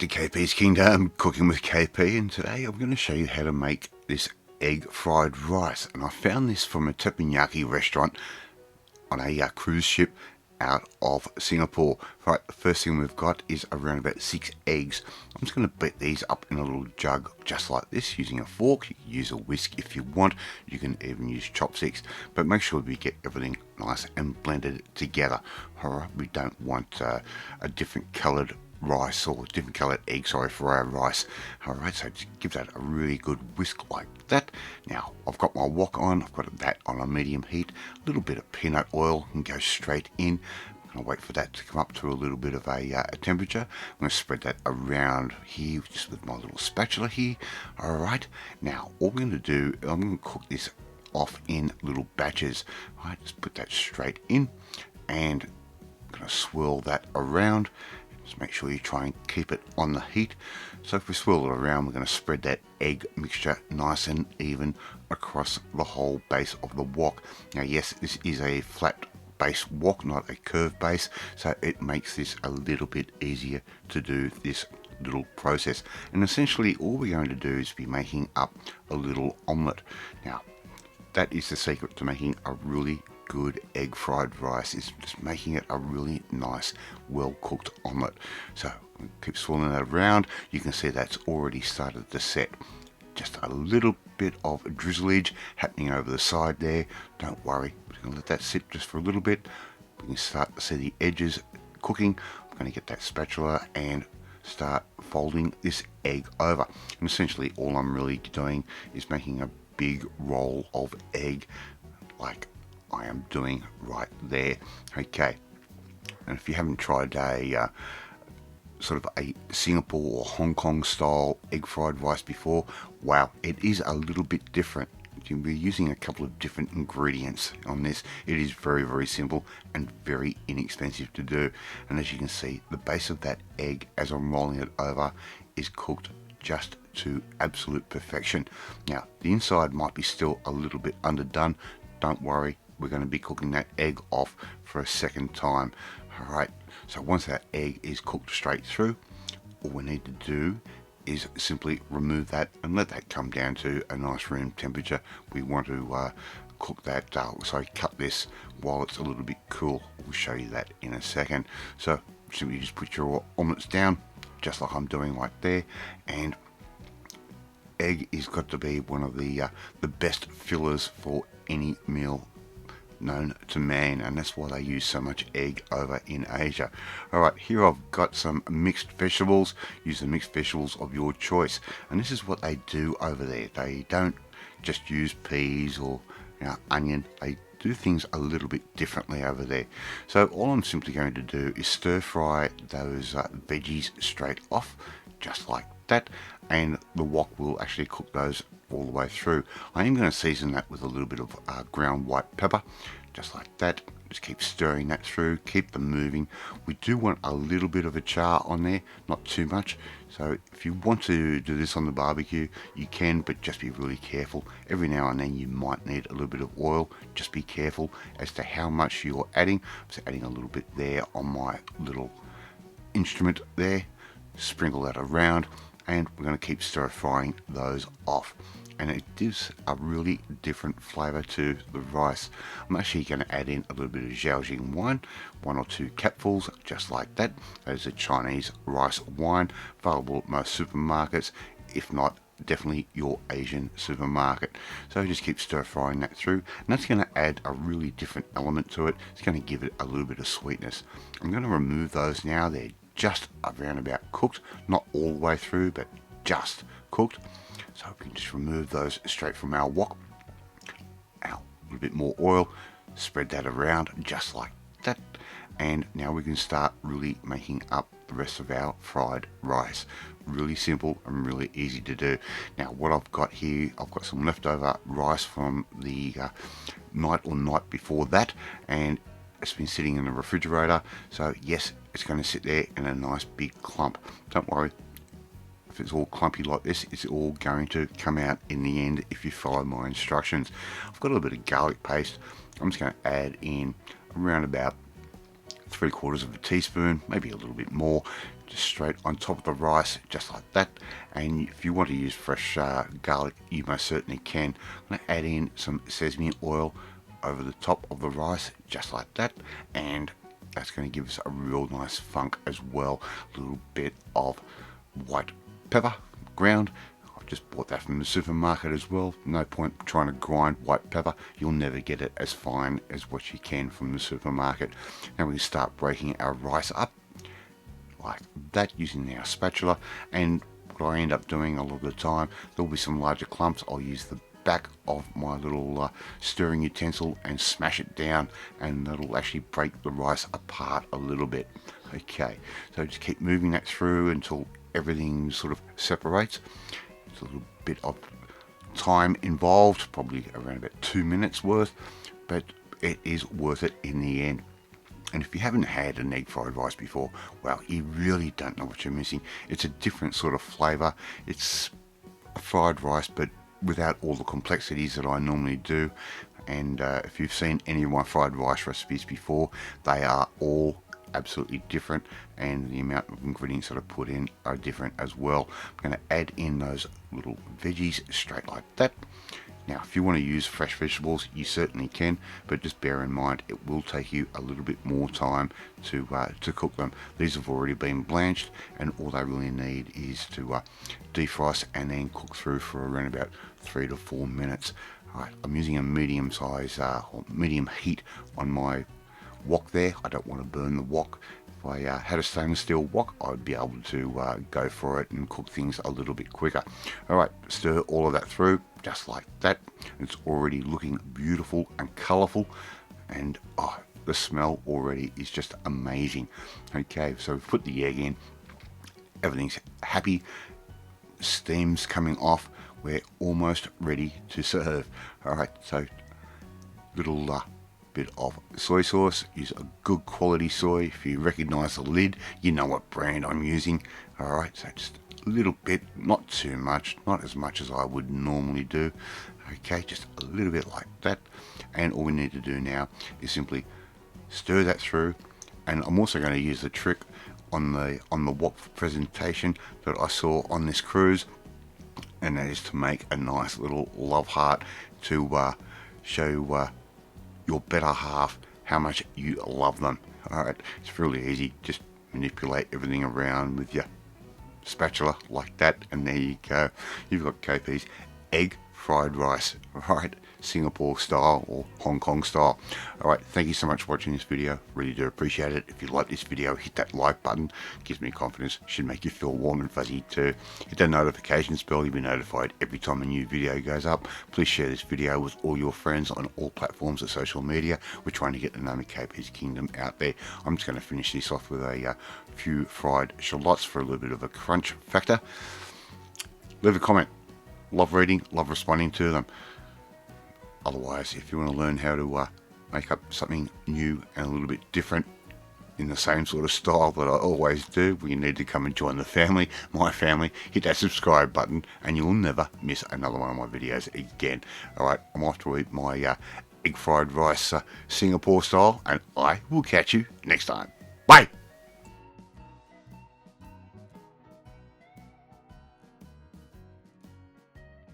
to KP's Kingdom, cooking with KP, and today I'm going to show you how to make this egg fried rice. And I found this from a teppanyaki restaurant on a cruise ship out of Singapore. Right, the first thing we've got is around about 6 eggs. I'm just going to beat these up in a little jug just like this using a fork. You can use a whisk if you want. You can even use chopsticks, but make sure we get everything nice and blended together. Alright, we don't want a different coloured rice or different coloured egg, sorry, for our rice. Alright, so just give that a really good whisk like that. Now I've got my wok on, I've got that on a medium heat, a little bit of peanut oil and go straight in. I'm going to wait for that to come up to a little bit of a temperature. I'm going to spread that around here just with my little spatula here. Alright, now all we're going to do, I'm going to cook this off in little batches. Alright, just put that straight in and I'm going to swirl that around. Just make sure you try and keep it on the heat. So if we swirl it around, we're going to spread that egg mixture nice and even across the whole base of the wok. Now yes, this is a flat base wok, not a curved base, so it makes this a little bit easier to do this little process. And essentially all we're going to do is be making up a little omelette. Now that is the secret to making a really good egg fried rice, is just making it a really nice, well cooked omelette. So keep swirling that around. You can see that's already started to set. Just a little bit of drizzleage happening over the side there. Don't worry, we're going to let that sit just for a little bit. We can start to see the edges cooking. I'm going to get that spatula and start folding this egg over. And essentially all I'm really doing is making a big roll of egg like I am doing right there. Okay, and if you haven't tried a sort of a Singapore or Hong Kong style egg fried rice before, wow, it is a little bit different. You'll be using a couple of different ingredients on this. It is very, very simple and very inexpensive to do. And as you can see, the base of that egg, as I'm rolling it over, is cooked just to absolute perfection. Now the inside might be still a little bit underdone. Don't worry, we're going to be cooking that egg off for a second time. Alright, so once that egg is cooked straight through, all we need to do is simply remove that and let that come down to a nice room temperature. We want to cook that, cut this while it's a little bit cool. We'll show you that in a second. So simply just put your omelettes down just like I'm doing right there, and egg is got to be one of the best fillers for any meal known to man, and that's why they use so much egg over in Asia. Alright, here I've got some mixed vegetables. Use the mixed vegetables of your choice, and this is what they do over there. They don't just use peas or onion. They do things a little bit differently over there. So all I'm simply going to do is stir fry those veggies straight off just like that, and the wok will actually cook those all the way through. I am going to season that with a little bit of ground white pepper just like that. Just keep stirring that through, keep them moving. We do want a little bit of a char on there, not too much. So if you want to do this on the barbecue, you can, but just be really careful. Every now and then you might need a little bit of oil. Just be careful as to how much you're adding. I'm just adding a little bit there on my little instrument there. Sprinkle that around, and we're going to keep stir frying those off, and it gives a really different flavor to the rice. I'm actually going to add in a little bit of Zhaojing wine, 1 or 2 capfuls just like that. That is a Chinese rice wine, available at most supermarkets, if not definitely your Asian supermarket. So just keep stir frying that through, and that's going to add a really different element to it. It's going to give it a little bit of sweetness. I'm going to remove those now. They're just around about cooked, not all the way through, but just cooked. So we can just remove those straight from our wok. Now a little bit more oil, spread that around just like that, and now we can start really making up the rest of our fried rice. Really simple and really easy to do. Now what I've got here, I've got some leftover rice from the night before that, and it's been sitting in the refrigerator. So yes, it's going to sit there in a nice big clump. Don't worry, if it's all clumpy like this, it's all going to come out in the end if you follow my instructions. I've got a little bit of garlic paste. I'm just going to add in around about 3/4 of a teaspoon, maybe a little bit more, just straight on top of the rice, just like that. And if you want to use fresh garlic, you most certainly can. I'm going to add in some sesame oil over the top of the rice, just like that, and that's going to give us a real nice funk as well. A little bit of white pepper, ground. I've just bought that from the supermarket as well. No point trying to grind white pepper. You'll never get it as fine as what you can from the supermarket. Now we start breaking our rice up like that using our spatula, and what I end up doing a lot of the time, there'll be some larger clumps. I'll use the back of my little stirring utensil and smash it down, and that'll actually break the rice apart a little bit. Okay, so just keep moving that through until everything sort of separates. It's a little bit of time involved, probably around about 2 minutes worth, but it is worth it in the end. And if you haven't had an egg fried rice before, well, you really don't know what you're missing. It's a different sort of flavour. It's a fried rice, but without all the complexities that I normally do. And if you've seen any of my fried rice recipes before, they are all absolutely different, and the amount of ingredients that I put in are different as well. I'm going to add in those little veggies straight like that. Now, if you want to use fresh vegetables, you certainly can, but just bear in mind it will take you a little bit more time to cook them. These have already been blanched, and all they really need is to defrost and then cook through for around about 3 to 4 minutes. All right, I'm using a medium size or medium heat on my wok there. I don't want to burn the wok. If I had a stainless steel wok, I'd be able to go for it and cook things a little bit quicker. All right, stir all of that through just like that. It's already looking beautiful and colourful, and the smell already is just amazing. Okay, so we've put the egg in, everything's happy, steam's coming off, we're almost ready to serve. All right, so little bit of soy sauce. Use a good quality soy. If you recognize the lid, you know what brand I'm using. All right, so just a little bit, not too much, not as much as I would normally do. Okay, just a little bit like that, and all we need to do now is simply stir that through. And I'm also going to use the trick on the wok presentation that I saw on this cruise, and that is to make a nice little love heart to show your better half how much you love them. Alright, it's really easy. Just manipulate everything around with your spatula like that, and there you go. You've got KP's egg fried rice. Alright, Singapore style or Hong Kong style. Alright, thank you so much for watching this video. Really do appreciate it. If you like this video, hit that like button. Gives me confidence. Should make you feel warm and fuzzy too. Hit that notifications bell. You'll be notified every time a new video goes up. Please share this video with all your friends on all platforms of social media. We're trying to get the name of KP's Kingdom out there. I'm just going to finish this off with a few fried shallots for a little bit of a crunch factor. Leave a comment. Love reading, love responding to them. Otherwise, if you want to learn how to make up something new and a little bit different in the same sort of style that I always do, well, you need to come and join the family, my family. Hit that subscribe button and you'll never miss another one of my videos again. Alright, I'm off to eat my egg fried rice Singapore style, and I will catch you next time. Bye!